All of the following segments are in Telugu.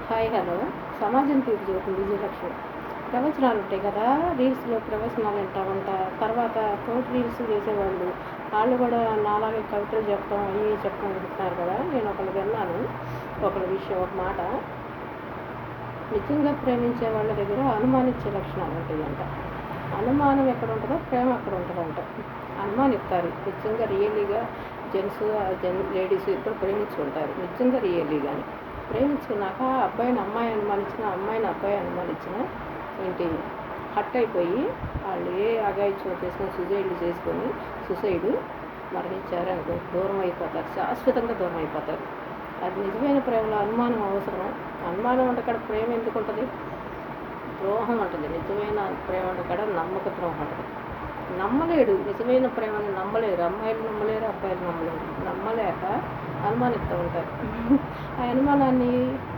Hi hello. సమాజం తీరు జ్యోతి విజయలక్ష్మి. ప్రవచనాలు ఉంటాయి కదా, రీల్స్లో ప్రవచనాలు వింటా ఉంటా. తర్వాత తోటి రీల్స్ చేసేవాళ్ళు వాళ్ళు కూడా నాలాగే కవితలు చెప్పడం అవి చెప్పడం వింటున్నారు కదా. నేను ఒకళ్ళు విన్నాను, ఒక మాట. నిజంగా ప్రేమించే వాళ్ళ దగ్గర అనుమానించే లక్షణాలు ఉంటాయంట. అనుమానం ఎక్కడ ఉంటుందో ప్రేమ అక్కడ ఉంటుందంట. అనుమానిస్తారు. నిజంగా రియల్లీగా లేడీస్ ఇద్దరు ప్రేమించుకుంటారు. నిజంగా రియల్లీగాని ప్రేమించుకున్నాక అబ్బాయిని అమ్మాయి అనుమానించిన, అమ్మాయిని అబ్బాయి అనుమానించిన ఏంటి హట్ అయిపోయి వాళ్ళు ఏ అగాయిత్యం చేసుకొని సూసైడ్ మరణించారు అనుకో, దూరం అయిపోతారు, శాశ్వతంగా దూరం అయిపోతారు. అది నిజమైన ప్రేమలో అనుమానం అవసరం. అనుమానం అంటే కాడ ప్రేమ ఎందుకు ఉంటుంది? ద్రోహం ఉంటుంది. నిజమైన ప్రేమ అంటే కాడ నమ్మక ద్రోహం ఉంటుంది. నమ్మలేడు, నిజమైన ప్రేమని నమ్మలేరు. అమ్మాయిలు నమ్మలేరు, అబ్బాయిలు నమ్మలేరు. నమ్మలేక అనుమానిస్తూ ఉంటారు. ఆ అనుమానాన్ని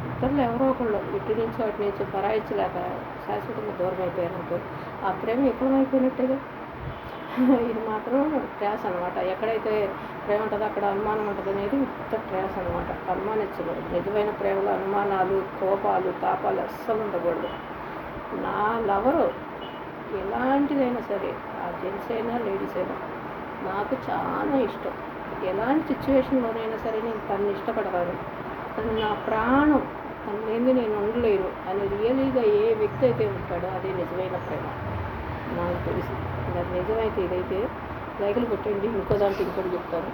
ఇద్దరు ఎవరో ఒకళ్ళు ఇటు నుంచో అటు నుంచో పరాయించలేక శాశ్వతంగా దూరం అయిపోయారనుకో, ఆ ప్రేమ విఫలమైపోయినట్టేగా. ఇది మాత్రం ట్రాష్ అనమాట. ఎక్కడైతే ప్రేమ ఉంటుందో అక్కడ అనుమానం ఉంటుంది అనేది ఉత్త ట్రాష్ అనమాట. అనుమానించకూడదు. నిజమైన ప్రేమలో అనుమానాలు, కోపాలు, తాపాలు అస్సలు ఉండకూడదు. నా లవరు ఎలాంటిదైనా సరే, ఆ జెంట్స్ అయినా లేడీస్ అయినా నాకు చాలా ఇష్టం. ఎలాంటి సిచ్యువేషన్లోనైనా సరే నేను తనని ఇష్టపడతాను. తను నా ప్రాణం, తను లేని నేను ఉండలేను అని రియలీగా ఏ వ్యక్తి అయితే ఉంటాడో అదే నిజమైన ప్రేమ నాకు తెలిసి. అది నిజమైతే ఇదైతే లైకులు కొట్టండి. ఇంకో దాంట్లో ఇంకోటి చెప్తాను.